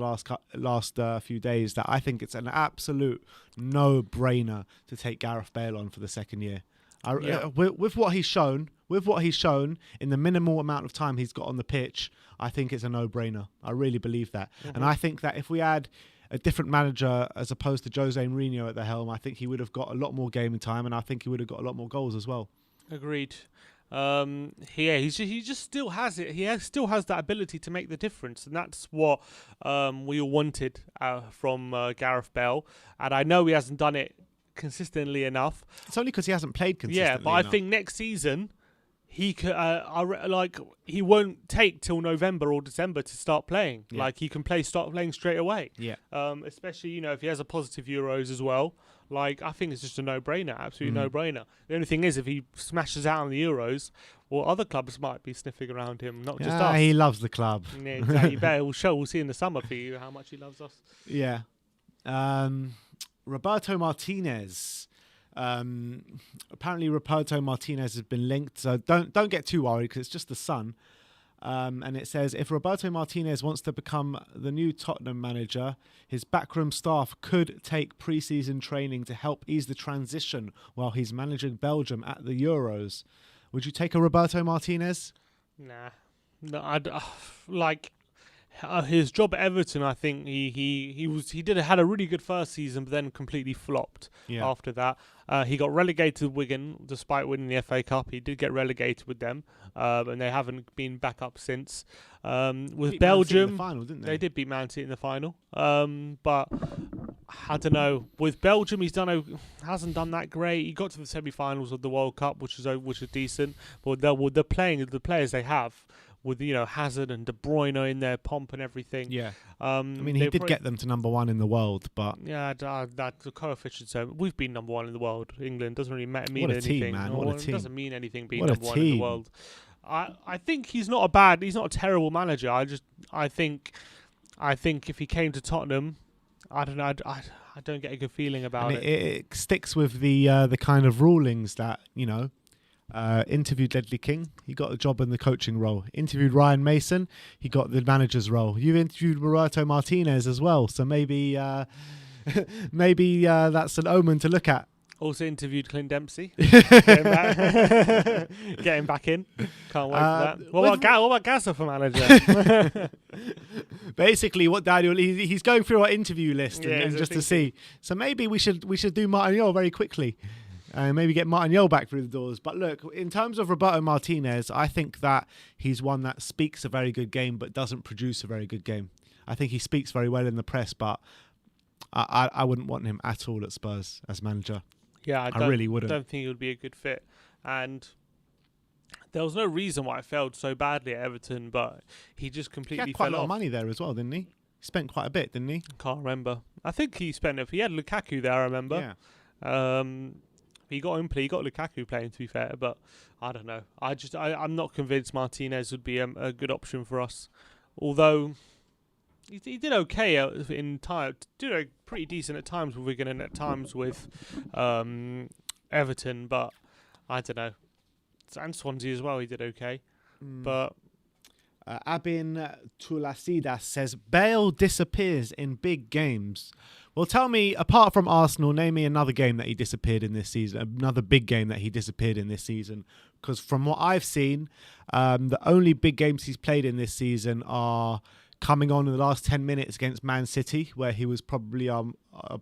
last few days that I think it's an absolute no-brainer to take Gareth Bale on for the second year. With what he's shown in the minimal amount of time he's got on the pitch, I think it's a no-brainer. I really believe that, and I think that if we had a different manager as opposed to Jose Mourinho at the helm, I think he would have got a lot more game time, and I think he would have got a lot more goals as well. Agreed. He just still has it. He still has that ability to make the difference, and that's what we all wanted from Gareth Bale. And I know he hasn't done it consistently enough. It's only because he hasn't played consistently enough. I think next season he could, he won't take till November or December to start playing. Yeah. Like he can start playing straight away. Yeah. Especially if he has a positive Euros as well. Like I think it's just a no-brainer, absolutely no-brainer. The only thing is, if he smashes out on the Euros, well, other clubs might be sniffing around him, not just us. He loves the club. Yeah, exactly. We'll see in the summer for you how much he loves us. Yeah. Roberto Martinez. Apparently, Roberto Martinez has been linked, so don't get too worried because it's just the Sun. And it says, if Roberto Martinez wants to become the new Tottenham manager, his backroom staff could take pre-season training to help ease the transition while he's managing Belgium at the Euros. Would you take a Roberto Martinez? Nah. No, his job at Everton, I think he had a really good first season, but then completely flopped after that. He got relegated to Wigan despite winning the FA Cup. He did get relegated with them, and they haven't been back up since. With Belgium, in the final, didn't they did beat Man City in the final. But I don't know. With Belgium, hasn't done that great. He got to the semi-finals of the World Cup, which is decent. But they're playing the players they have, with Hazard and De Bruyne in their pomp and everything. Yeah. I mean, he did get them to number 1 in the world, but that's the coefficient. So we've been number 1 in the world. England doesn't really mean what a anything. Team, man! What a team! It doesn't mean anything being what number 1 in the world. I think he's not a terrible manager. I think if he came to Tottenham, I don't know. I don't get a good feeling about it. It sticks with the kind of rulings that interviewed Ledley King, he got a job in the coaching role. Interviewed Ryan Mason, he got the manager's role. You interviewed Roberto Martinez as well, so maybe that's an omen to look at. Also interviewed Clint Dempsey. Get him back in. Can't wait for that. What about Gazza for manager? Basically, what Daniel he's going through our interview list and just to see. So maybe we should do Martin Jol very quickly. Maybe get Martin Jol back through the doors. But look, in terms of Roberto Martinez, I think that he's one that speaks a very good game but doesn't produce a very good game. I think he speaks very well in the press, but I wouldn't want him at all at Spurs as manager. Yeah, I really wouldn't. I don't think he would be a good fit. And there was no reason why it failed so badly at Everton, but he just completely fell off. He had quite a lot of money there as well, didn't he? He spent quite a bit, didn't he? Can't remember. I think he spent it. He had Lukaku there, I remember. Yeah. He got Lukaku playing, to be fair, but I don't know. I'm not convinced Martinez would be a good option for us. Although he did okay in time, did pretty decent at times with Wigan and at times with Everton, but I don't know. And Swansea as well, he did okay. But Abin Tulasidas says, Bale disappears in big games. Well, tell me, apart from Arsenal, name me another game that he disappeared in this season, another big game that he disappeared in this season. Because from what I've seen, the only big games he's played in this season are coming on in the last 10 minutes against Man City, where he was probably our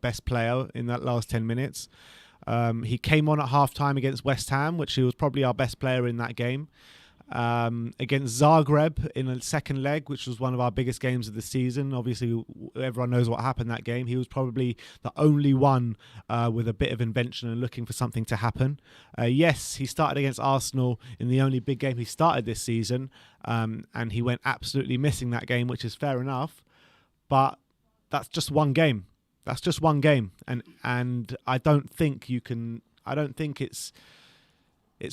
best player in that last 10 minutes. He came on at half-time against West Ham, which he was probably our best player in that game. Against Zagreb in a second leg, which was one of our biggest games of the season. Obviously, everyone knows what happened that game. He was probably the only one with a bit of invention and looking for something to happen. Yes, he started against Arsenal in the only big game he started this season, and he went absolutely missing that game, which is fair enough. But that's just one game. That's just one game, and I don't think you can. I don't think it's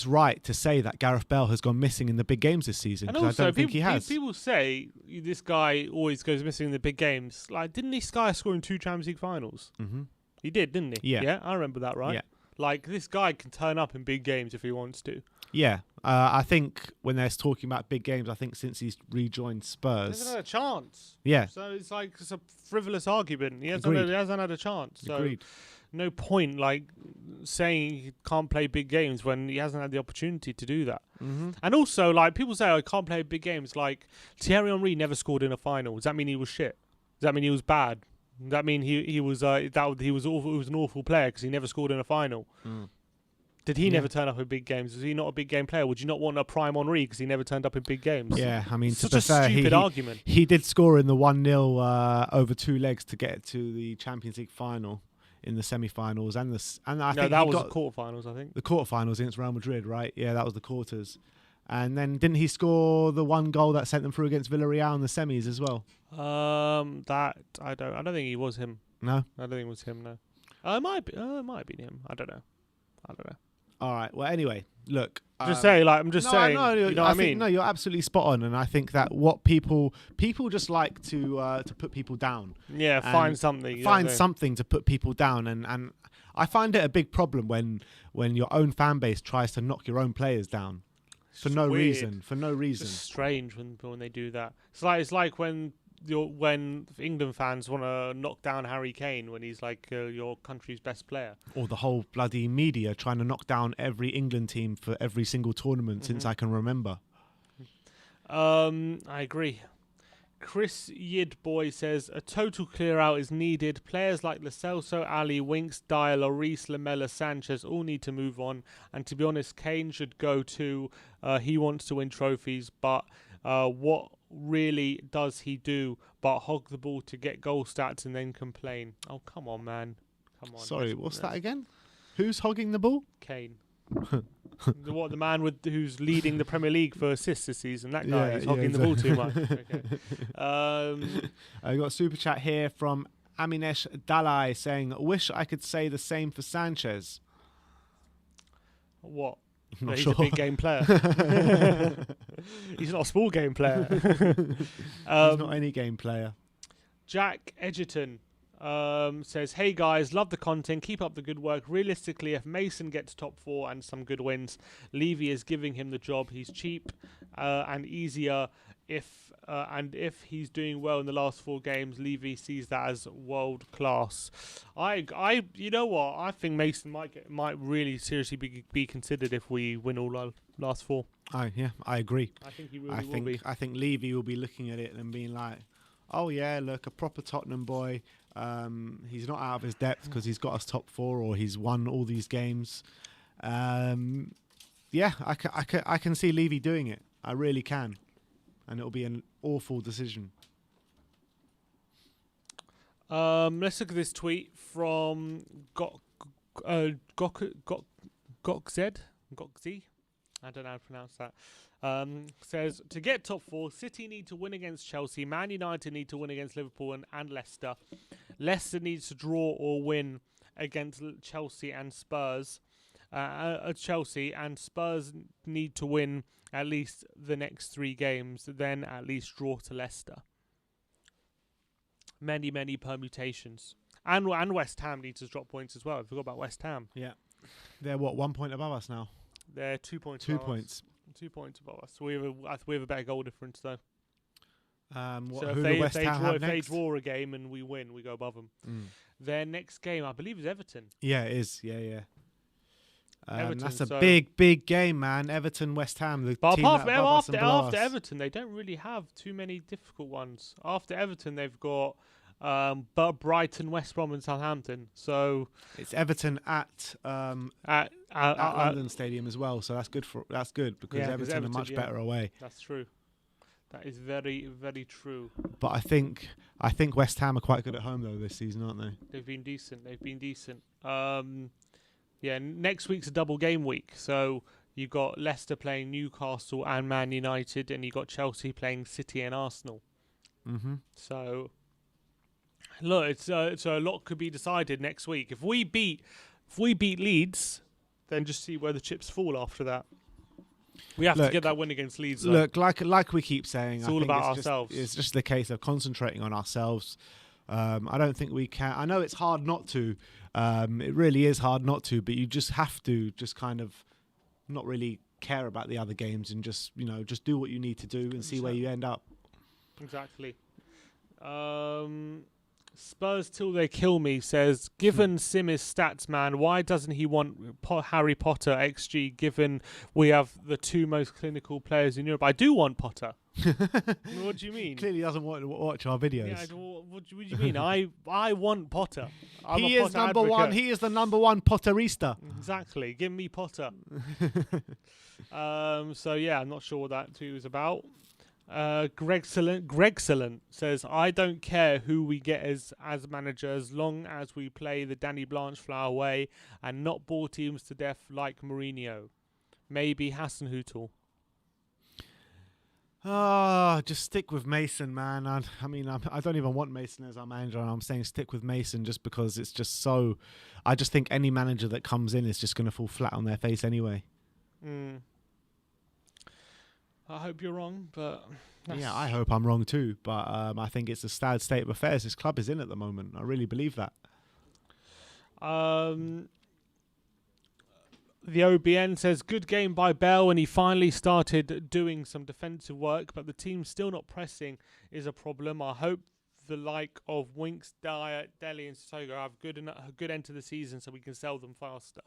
right to say that Gareth Bale has gone missing in the big games this season, because I don't think he has. People say this guy always goes missing in the big games. Like, didn't this guy score in 2 Champions League finals? Mm-hmm. He did, didn't he? Yeah. Yeah, I remember that, right? Yeah. Like, this guy can turn up in big games if he wants to. Yeah. I think when they're talking about big games, I think since he's rejoined Spurs... He hasn't had a chance. Yeah. So it's like it's a frivolous argument. He hasn't had a chance. So Agreed. No point saying he can't play big games when he hasn't had the opportunity to do that. Mm-hmm. And also, people say, I can't play big games. Like, Thierry Henry never scored in a final. Does that mean he was shit? Does that mean he was bad? Does that mean he was awful? He was an awful player because he never scored in a final. Mm. Did he never turn up in big games? Was he not a big game player? Would you not want a prime Henry because he never turned up in big games? Yeah, I mean, such to be a fair, stupid argument. He did score in the 1-0 over 2 legs to get to the Champions League final in the semi-finals, and I think that was the quarterfinals. I think the quarterfinals against Real Madrid, right? Yeah, that was the quarters. And then didn't he score the 1 goal that sent them through against Villarreal in the semis as well? That I don't think he was him. No, I don't think it was him. No, it might be him. I don't know. All right. Well, anyway, look. Just saying, like, I'm just saying. No, you know what I mean? No, you're absolutely spot on, and I think that what people just like to put people down. Yeah, find something. Find something to put people down, and I find it a big problem when your own fan base tries to knock your own players down for no reason. For no reason. It's strange when they do that. It's like when England fans want to knock down Harry Kane when he's like your country's best player. Or the whole bloody media trying to knock down every England team for every single tournament since I can remember. I agree. Chris Yidboy says, a total clear-out is needed. Players like Lo Celso, Ali, Winks, Dyer, Lloris, Lamela, Sanchez all need to move on. And to be honest, Kane should go too. He wants to win trophies, but what really does he do but hog the ball to get goal stats and then complain? Oh, come on, man. Come on. Sorry, what's that again? Who's hogging the ball? Kane. The man who's leading the Premier League for assists this season? That guy is hogging the ball too much. Okay. I got a super chat here from Aminesh Dalai saying, "Wish I could say the same for Sanchez." What? Not he's sure. a big game player. He's not a small game player. He's not any game player. Jack Edgerton says, hey guys, love the content, keep up the good work. Realistically, if Mason gets top 4 and some good wins, Levy is giving him the job. He's cheap and easier. If he's doing well in the last 4 games, Levy sees that as world class. You know what? I think Mason might really seriously be considered if we win all our last 4. Yeah, I agree. I think he really will be. I think Levy will be looking at it and being like, oh yeah, look, a proper Tottenham boy. He's not out of his depth because he's got us top 4 or he's won all these games. Yeah, I can see Levy doing it. I really can. And it'll be an awful decision. Let's look at this tweet from Gokz. I don't know how to pronounce that. Says, to get top 4, City need to win against Chelsea. Man United need to win against Liverpool and Leicester. Leicester needs to draw or win against Chelsea and Spurs. Chelsea and Spurs need to win at least the next 3 games, then at least draw to Leicester. Many permutations. And West Ham needs to drop points as well. I forgot about West Ham. Yeah. They're 1 point above us now? They're 2 points 2 above points. us. 2 points above us. We have a better goal difference, though. So if they draw a game and we win, we go above them. Their next game, I believe, is Everton. Yeah, it is. Yeah. Everton, that's a big game, man. Everton, West Ham. But apart from after Everton, they don't really have too many difficult ones. After Everton, they've got Brighton, West Brom, and Southampton. So it's Everton at London Stadium as well. So that's good because Everton are much better away. That's true. That is very, very true. But I think West Ham are quite good at home though this season, aren't they? They've been decent. Yeah, next week's a double game week. So you've got Leicester playing Newcastle and Man United, and you've got Chelsea playing City and Arsenal. Mm-hmm. So, look, it's a lot could be decided next week. If we beat Leeds, then just see where the chips fall after that. We have to get that win against Leeds. Though. Look, like we keep saying, it's all about ourselves. It's just the case of concentrating on ourselves. I don't think we can. I know it's hard not to. It really is hard not to, but you just have to just kind of not really care about the other games and just do what you need to do and see where you end up. Exactly. Spurs till they kill me says, given Sim's stats, man, why doesn't he want Harry Potter XG given we have the 2 most clinical players in Europe? I do want Potter. What do you mean? Clearly doesn't want to watch our videos. Yeah, what do you mean? I want Potter. He is number one. He is the number 1 Potterista. Exactly. Give me Potter. So yeah, I'm not sure what that too is about. Gregcellent says, I don't care who we get as manager as long as we play the Danny Blanchflower way and not bore teams to death like Mourinho. Maybe Hasenhüttl. Just stick with Mason, man. I mean, I don't even want Mason as our manager. I'm saying stick with Mason just because it's just so. I just think any manager that comes in is just going to fall flat on their face anyway. I hope you're wrong, but yeah, I hope I'm wrong too. But I think it's a sad state of affairs this club is in at the moment. I really believe that. The OBN says, good game by Bale when he finally started doing some defensive work, but the team still not pressing is a problem. I hope the like of Winks, Dyer, Dele and Sissoko have a good end to the season so we can sell them faster.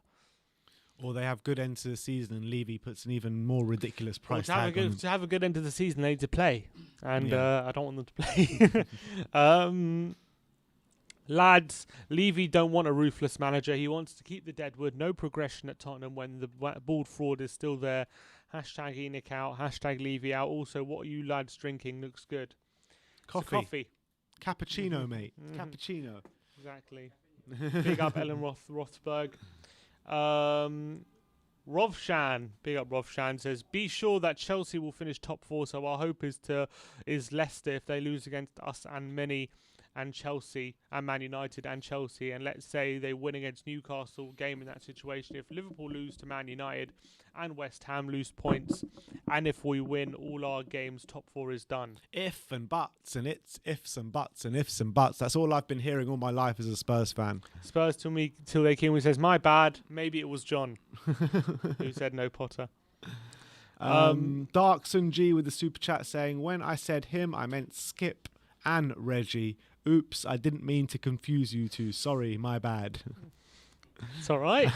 Or they have good end to the season and Levy puts an even more ridiculous price tag on. To have a good end to the season, they need to play. And I don't want them to play. Lads, Levy don't want a ruthless manager. He wants to keep the deadwood. No progression at Tottenham when the bald fraud is still there. Hashtag Enoch out. Hashtag Levy out. Also, what are you lads drinking? Looks good. Coffee. Cappuccino, mate. Cappuccino. Exactly. Big up Ellen Rothberg. Rovshan, big up Rovshan, says, be sure that Chelsea will finish top 4. So our hope is Leicester if they lose against us and many. And Chelsea and Man United and Chelsea, and let's say they win against Newcastle, game in that situation. If Liverpool lose to Man United and West Ham lose points, and if we win all our games, top 4 is done. If and buts, and it's ifs and buts and ifs and buts. That's all I've been hearing all my life as a Spurs fan. Spurs till they came. Says, my bad. Maybe it was John who said no Potter. Dark Sun G with the super chat saying, when I said him, I meant Skip and Reggie. Oops, I didn't mean to confuse you two. Sorry, my bad. It's all right.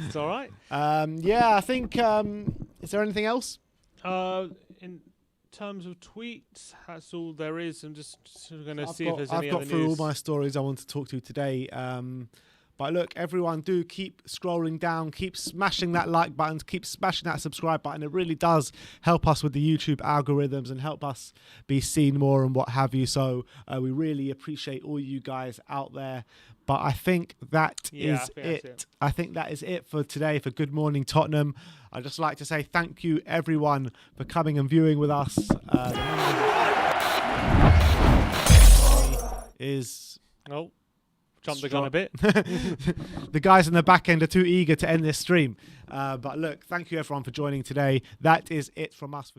It's all right. Yeah, I think... is there anything else? In terms of tweets, that's all there is. I'm just going to see if there's any other news. I've got through all my stories I want to talk to today. But look, everyone, do keep scrolling down, keep smashing that like button, keep smashing that subscribe button. It really does help us with the YouTube algorithms and help us be seen more and what have you. So we really appreciate all you guys out there. But I think that is it. I think that is it for today for Good Morning Tottenham. I'd just like to say thank you, everyone, for coming and viewing with us. Jumped the gun a bit. The guys in the back end are too eager to end this stream. But look, thank you everyone for joining today. That is it from us.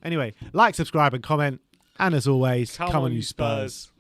Anyway, like, subscribe and comment. And as always, come on you Spurs.